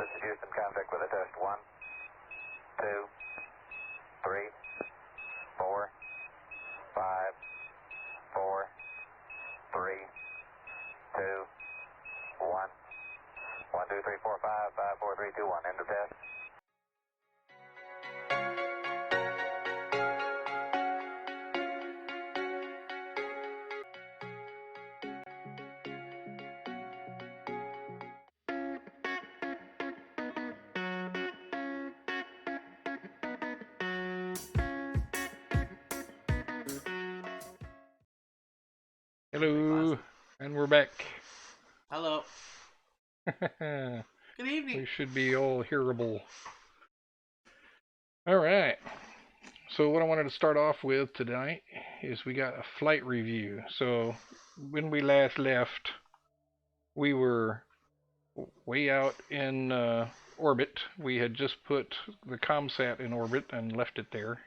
This is Houston, contact with a test. 1, 2, 3, 4, 5, 4, 3, 2, 1. 1, 2, 3, 4, 5, 5, 4, 3, 2, 1. End of test. Hello, and we're back. Hello. Good evening. We should be all hearable. Alright, so what I wanted to start off with tonight is we got a flight review. So when we last left, we were way out in orbit. We had just put the ComSat in orbit and left it there.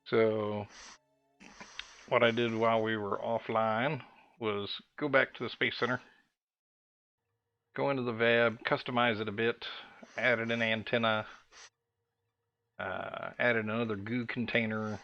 So what I did while we were offline was go back to the Space Center, go into the VAB, customize it a bit, added an antenna, added another goo container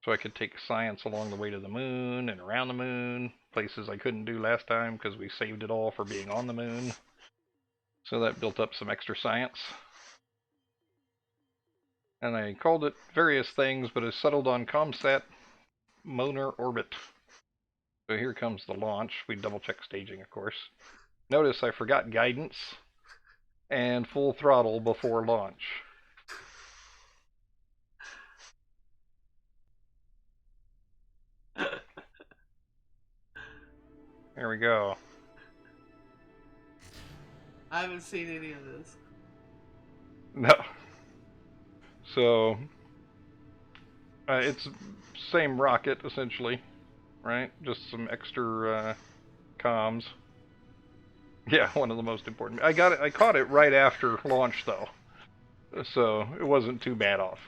so I could take science along the way to the moon and around the moon, places I couldn't do last time because we saved it all for being on the moon. So that built up some extra science. And I called it various things, but it settled on ComSat MO orbit. So here comes the launch. We double check staging, of course. Notice I forgot guidance and full throttle before launch. There we go. I haven't seen any of this. No. So it's same rocket essentially, right? Just some extra comms. Yeah, one of the most important. I caught it right after launch though, so it wasn't too bad off.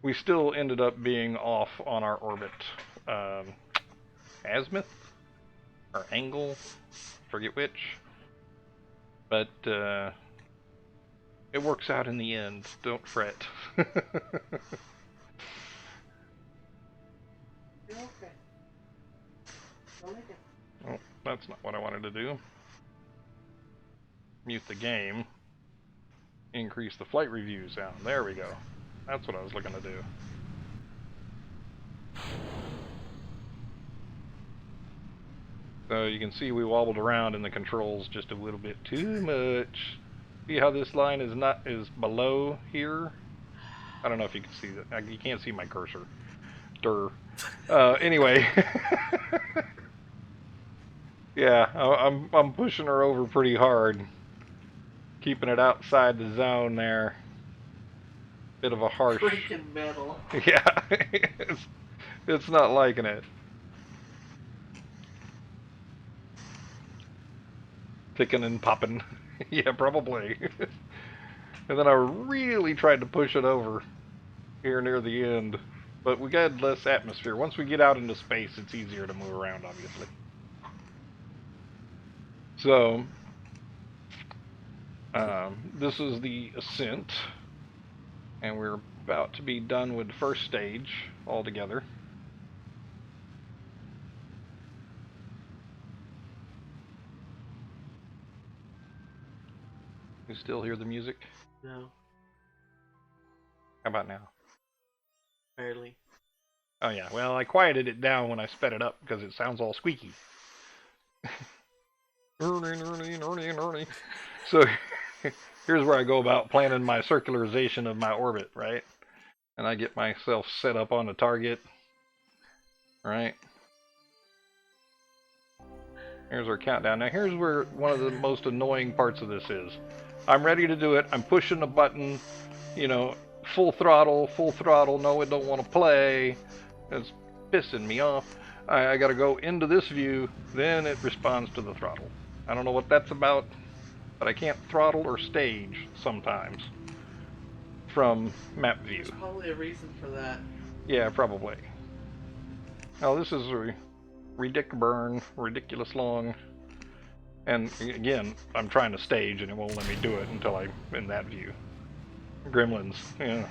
We still ended up being off on our orbit, azimuth or angle, forget which, but it works out in the end. Don't fret. You're okay. Oh, that's not what I wanted to do. Mute the game. Increase the flight review sound. There we go. That's what I was looking to do. So you can see we wobbled around in the controls just a little bit too much. See how this line is below here? I don't know if you can see that. You can't see my cursor. Durr. Anyway. Yeah, I'm pushing her over pretty hard. Keeping it outside the zone there. Bit of a harsh. Freaking metal. Yeah, it's not liking it. Ticking and popping. Yeah, probably. And then I really tried to push it over here near the end. But we got less atmosphere. Once we get out into space, it's easier to move around, obviously. So, this is the ascent. And we're about to be done with the first stage altogether. You still hear the music? No, How about now? barely. Oh yeah, well I quieted it down when I sped it up because it sounds all squeaky. So here's where I go about planning my circularization of my orbit, right? And I get myself set up on the target, right? Here's our countdown. Now here's where one of the most annoying parts of this is. I'm ready to do it. I'm pushing the button, you know, full throttle, no, it don't want to play. It's pissing me off. I gotta go into this view, then it responds to the throttle. I don't know what that's about, but I can't throttle or stage sometimes from map view. There's probably a reason for that. Yeah, probably. Now this is a ridiculous long, And again, I'm trying to stage and it won't let me do it until I'm in that view. Gremlins, yeah.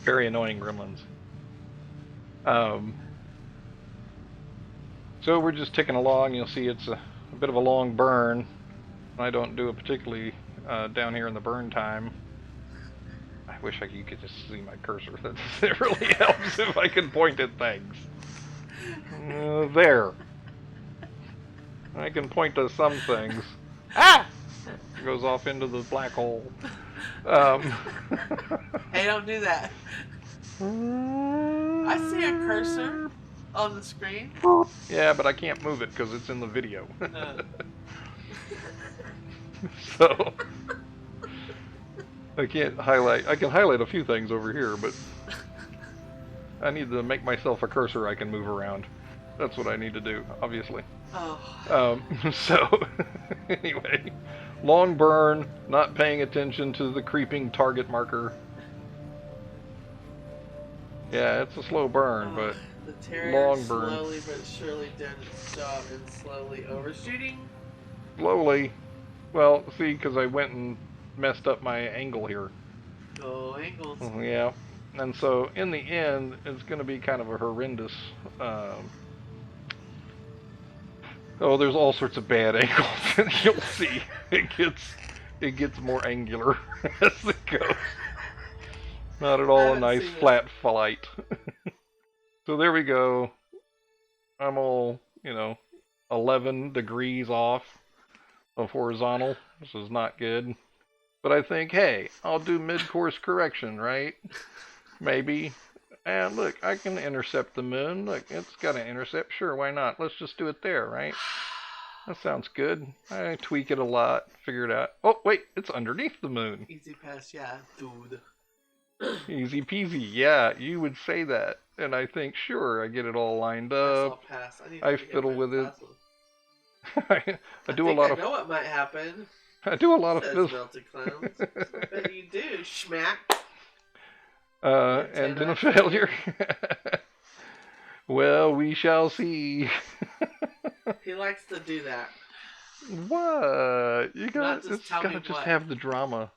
Very annoying gremlins. So we're just ticking along. You'll see it's a bit of a long burn. I don't do it particularly down here in the burn time. I wish you could just see my cursor. It really helps if I can point at things. There. I can point to some things. Ah! It goes off into the black hole. Hey, don't do that. I see a cursor on the screen. Yeah, but I can't move it because it's in the video. No. So I can't highlight. I can highlight a few things over here, but I need to make myself a cursor I can move around. That's what I need to do, obviously. Oh. So anyway, long burn, not paying attention to the creeping target marker. Yeah, it's a slow burn, but the Terrier long burn. slowly but surely done its job and slowly overshooting. Slowly. Well, see, because I went and messed up my angle here. Oh, angles. Yeah. And so, in the end, it's going to be kind of a horrendous... Oh, there's all sorts of bad angles. You'll see. It gets more angular as it goes. Not at all a nice flat flight. So there we go. I'm all, 11 degrees off of horizontal. This is not good. But I think, hey, I'll do mid-course correction, right? Maybe. And look, I can intercept the moon. Look, it's got an intercept. Sure, why not? Let's just do it there, right? That sounds good. I tweak it a lot, figure it out. Oh, wait, it's underneath the moon. Easy pass, yeah, dude. Easy peasy, yeah, you would say that. And I think, sure, I get it all lined up. Pass. I fiddle with it. I do a lot of... I know what might happen. I do a lot of fiddle. Melted clowns. I bet you do. Schmack. And then a failure. Well, we shall see. He likes to do that. What? You gotta just have the drama.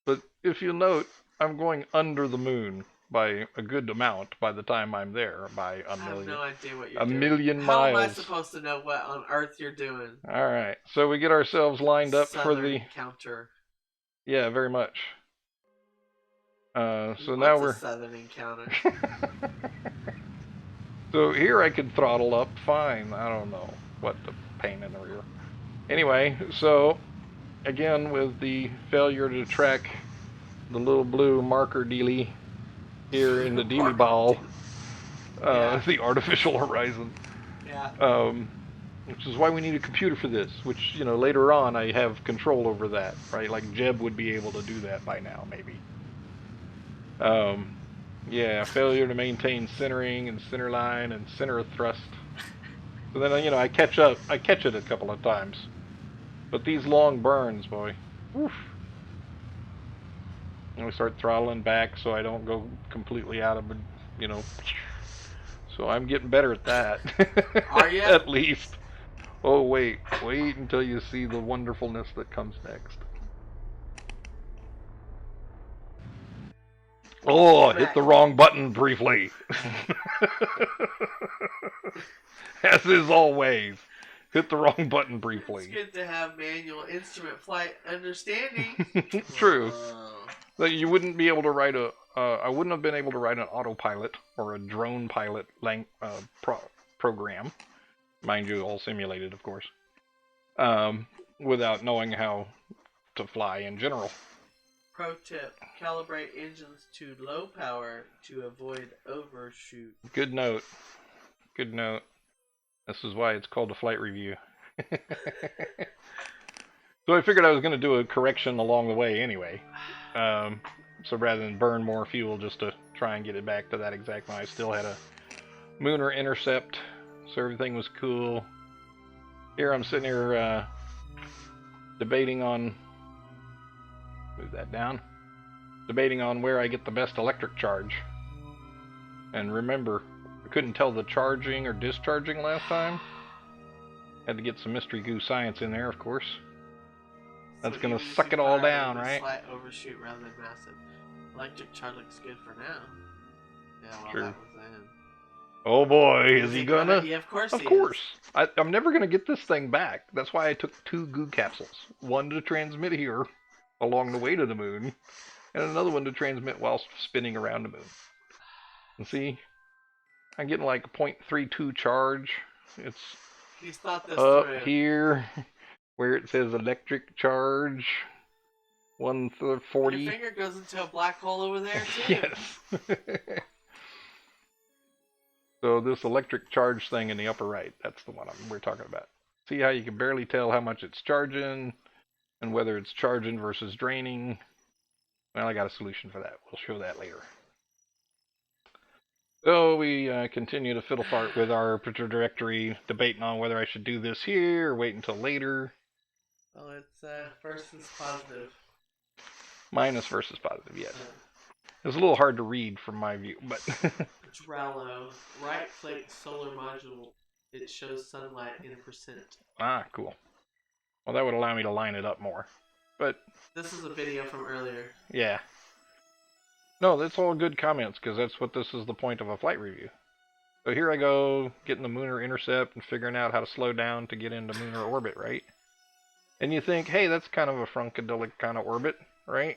But if you note, I'm going under the moon by a good amount by the time I'm there, by a million. I have no idea what you're doing. A million miles. How am I supposed to know what on earth you're doing? All right, so we get ourselves lined up for the counter. Yeah, very much. So What's now we're a southern encounter. So here I could throttle up fine. I don't know what the pain in the rear. Anyway, so again with the failure to track the little blue marker dealie here in the dealie ball, the artificial horizon. Yeah. Which is why we need a computer for this. Which later on I have control over that, right? Like Jeb would be able to do that by now, maybe. Yeah, failure to maintain centering and center line and center of thrust. So then, I catch it a couple of times. But these long burns, boy. Oof. And we start throttling back so I don't go completely out of it, So I'm getting better at that. Are you? At least. Oh, wait until you see the wonderfulness that comes next. Oh, hit the wrong button briefly. As is always. Hit the wrong button briefly. It's good to have manual instrument flight understanding. True. That you wouldn't be able to write I wouldn't have been able to write an autopilot or a drone pilot program. Mind you, all simulated, of course. Without knowing how to fly in general. Pro tip, calibrate engines to low power to avoid overshoot. Good note. Good note. This is why it's called a flight review. So I figured I was going to do a correction along the way anyway. So rather than burn more fuel just to try and get it back to that exact one, I still had a lunar intercept, so everything was cool. Here I'm sitting here debating on... Move that down. Debating on where I get the best electric charge. And remember, I couldn't tell the charging or discharging last time. Had to get some mystery goo science in there, of course. That's So gonna even if suck you it all fire down, with a right? Slight overshoot rather than massive. Electric charge looks good for now. Yeah, well, True. that was then. Oh boy, is he gonna? Yeah, of course Of he course. is. I'm never gonna get this thing back. That's why I took 2 goo capsules. One to transmit here along the way to the moon, and another one to transmit whilst spinning around the moon. And see, I'm getting like a 0.32 charge. It's He's thought this up through. here where it says electric charge 140. Your finger goes into a black hole over there too. Yes. So this electric charge thing in the upper right, that's the one we're talking about. See how you can barely tell how much it's charging and whether it's charging versus draining. Well, I got a solution for that. We'll show that later. So we continue to fiddle fart with our directory, debating on whether I should do this here or wait until later. Well, it's versus positive. Minus versus positive, yes. It's a little hard to read from my view, but... Drallo. Right-click solar module. It shows sunlight in percent. Ah, cool. Well, that would allow me to line it up more. But... This is a video from earlier. Yeah. No, that's all good comments, because that's what this is the point of a flight review. So here I go, getting the lunar intercept and figuring out how to slow down to get into lunar orbit, right? And you think, hey, that's kind of a funkadelic kind of orbit, right?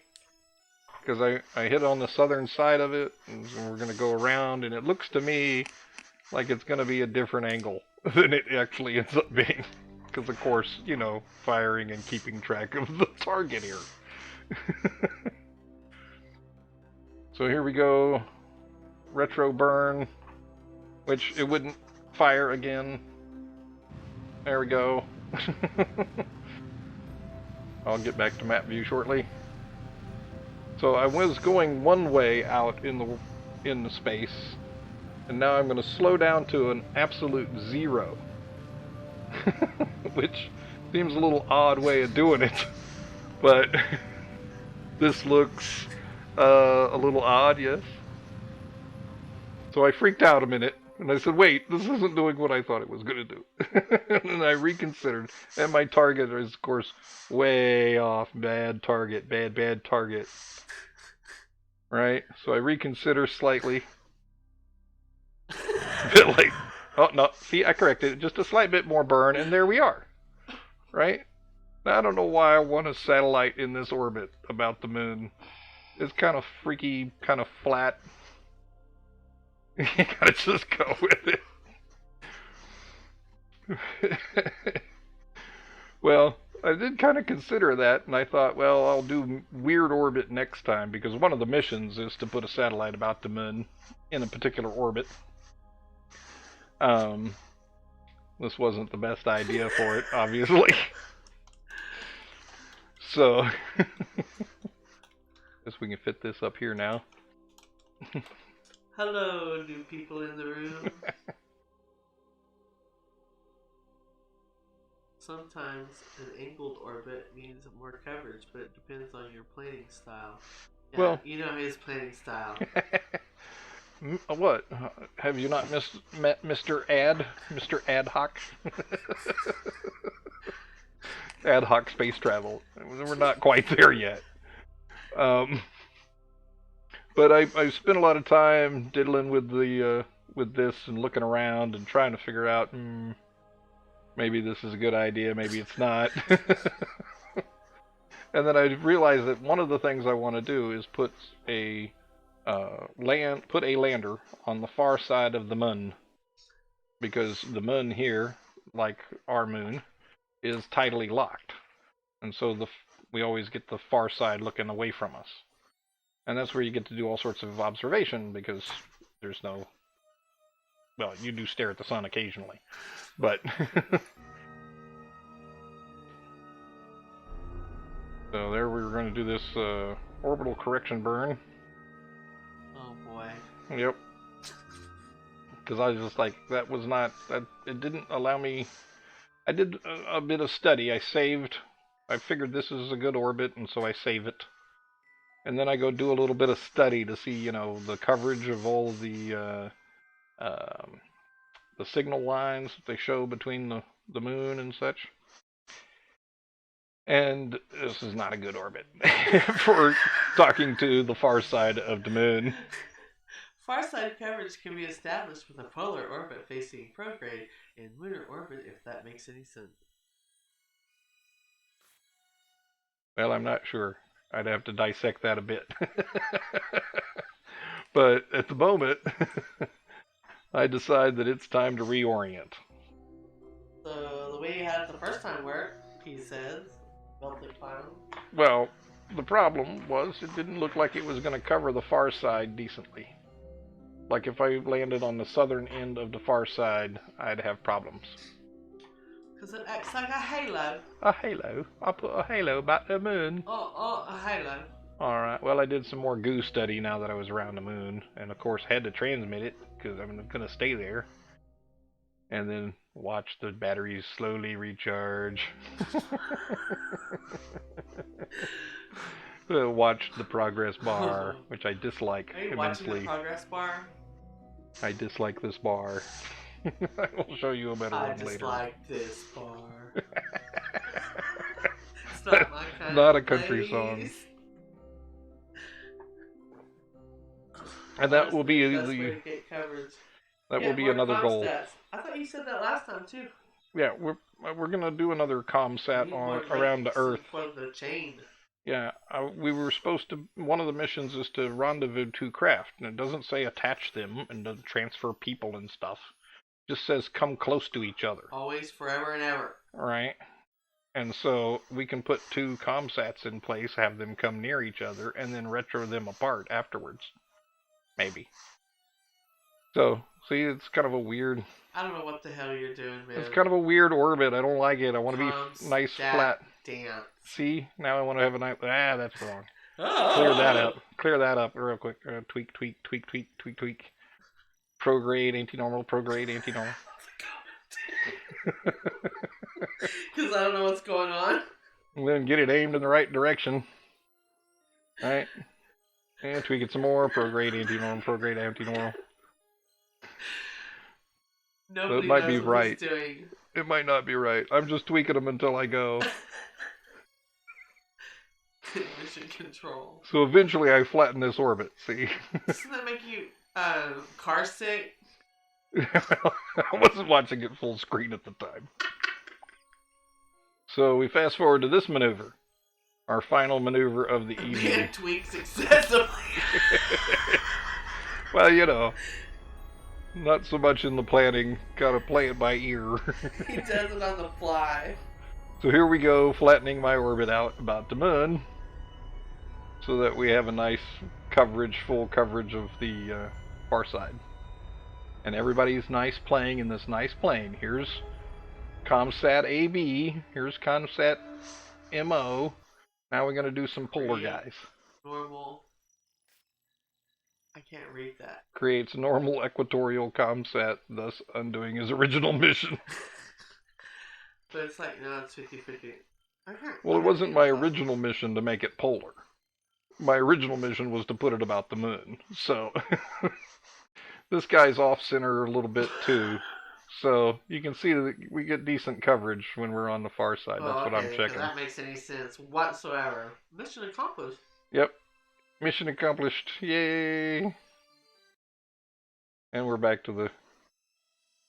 Because I hit on the southern side of it, and we're going to go around, and it looks to me like it's going to be a different angle than it actually ends up being. Because, of course, you know, firing and keeping track of the target here. So here we go, retro burn, which it wouldn't fire again. There we go. I'll get back to map view shortly. So I was going one way out in the space, and now I'm going to slow down to an absolute 0, which seems a little odd way of doing it, but this looks a little odd, yes. So I freaked out a minute, and I said, wait, this isn't doing what I thought it was going to do. And I reconsidered, and my target is, of course, way off. Bad target, bad target. Right? So I reconsider slightly. A bit late. Oh, no, see, I corrected it. Just a slight bit more burn, and there we are. Right? Now, I don't know why I want a satellite in this orbit about the moon. It's kind of freaky, kind of flat. You gotta just go with it. Well, I did kind of consider that, and I thought, well, I'll do weird orbit next time, because one of the missions is to put a satellite about the moon in a particular orbit. This wasn't the best idea for it, obviously. So, guess we can fit this up here now. Hello, new people in the room. Sometimes an angled orbit means more coverage, but it depends on your planing style. Yeah, well, you know his planing style. What? Have you not met Mr. Mr. Ad Hoc? Ad Hoc space travel. We're not quite there yet. But I spent a lot of time diddling with with this and looking around and trying to figure out, maybe this is a good idea, maybe it's not. And then I realized that one of the things I want to do is put a lander on the far side of the moon, because the moon here, like our moon, is tidally locked, and so we always get the far side looking away from us. And that's where you get to do all sorts of observation, because there's no... Well, you do stare at the sun occasionally, but... So there we were going to do this orbital correction burn. Oh boy. Yep. Because I was just like, that was not... it didn't allow me... I did a bit of study. I figured this is a good orbit, and so I save it. And then I go do a little bit of study to see, you know, the coverage of all the signal lines that they show between the moon and such. And this is not a good orbit for talking to the far side of the moon. Far side coverage can be established with a polar orbit facing prograde in lunar orbit, if that makes any sense. Well, I'm not sure. I'd have to dissect that a bit. But at the moment, I decide that it's time to reorient. So the way you had it the first time worked, he says. Melted clown. Well, the problem was it didn't look like it was going to cover the far side decently. Like if I landed on the southern end of the far side, I'd have problems. Because it acts like a halo. A halo? I'll put a halo about the moon. Oh, a halo. Alright, well I did some more goo study now that I was around the moon. And of course had to transmit it, because I'm going to stay there. And then watch the batteries slowly recharge. Watch the progress bar, which I dislike Are you immensely. watching the progress bar? I dislike this bar. I will show you a better one later. I dislike this bar. It's not my kind Not of a country place. song. And that will be That's way to get coverage. that will be another goal. Stats. I thought you said that last time too. Yeah, we're gonna do another ComSat on around the Earth. For the chain. Yeah, we were supposed to. One of the missions is to rendezvous two craft, and it doesn't say attach them and doesn't transfer people and stuff. It just says come close to each other. Always, forever, and ever. Right. And so we can put two ComSats in place, have them come near each other, and then retro them apart afterwards. Maybe. So, see, it's kind of a weird... I don't know what the hell you're doing, man. It's kind of a weird orbit. I don't like it. I want to be nice, flat. Dance. See? Now I want to have a nice... Ah, that's wrong. Oh. Clear that up. Clear that up real quick. Tweak. Prograde, anti-normal, prograde, anti-normal. Because I don't know what's going on. And then get it aimed in the right direction. Alright. And tweak it some more. Prograde, anti-normal, prograde, anti-normal. Nobody so it might knows be what right. he's doing. It might not be right. I'm just tweaking them until I go. Mission control. So eventually I flatten this orbit, see? Doesn't that make you car sick? Well, I wasn't watching it full screen at the time. So we fast forward to this maneuver. Our final maneuver of the evening. Being tweaked excessively. Well, you know. Not so much in the planning. Gotta play it by ear. He does it on the fly. So here we go, flattening my orbit out about the moon. So that we have a nice coverage, full coverage of the far side. And everybody's nice playing in this nice plane. Here's ComSat AB. Here's ComSat MO. Now we're going to do some polar guys. Normal. I can't read that. Creates normal equatorial ComSat, thus undoing his original mission. But it's like, no, it's 50-50. Well, it wasn't my original mission to make it polar. My original mission was to put it about the moon. So, this guy's off-center a little bit too. So, you can see that we get decent coverage when we're on the far side. That's what I'm checking. That makes any sense whatsoever. Mission accomplished. Yep. Mission accomplished. Yay! And we're back to the...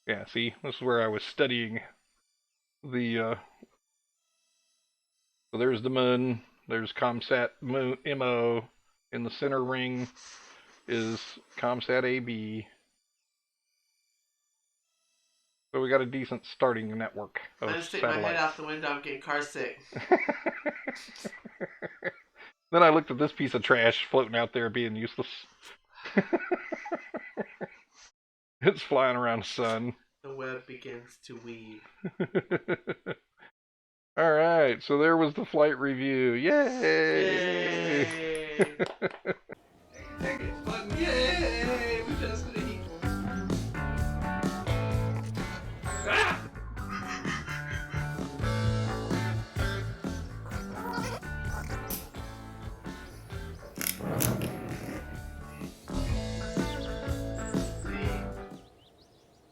Yeah, see? This is where I was studying the... So there's the moon. There's ComSat MO. In the center ring is ComSat AB. So we got a decent starting network of I just stick satellites. my head out the window and get car sick. Then I looked at this piece of trash floating out there being useless. It's flying around the sun. The web begins to weave. Alright, so there was the flight review. Yay! Yay! Yay!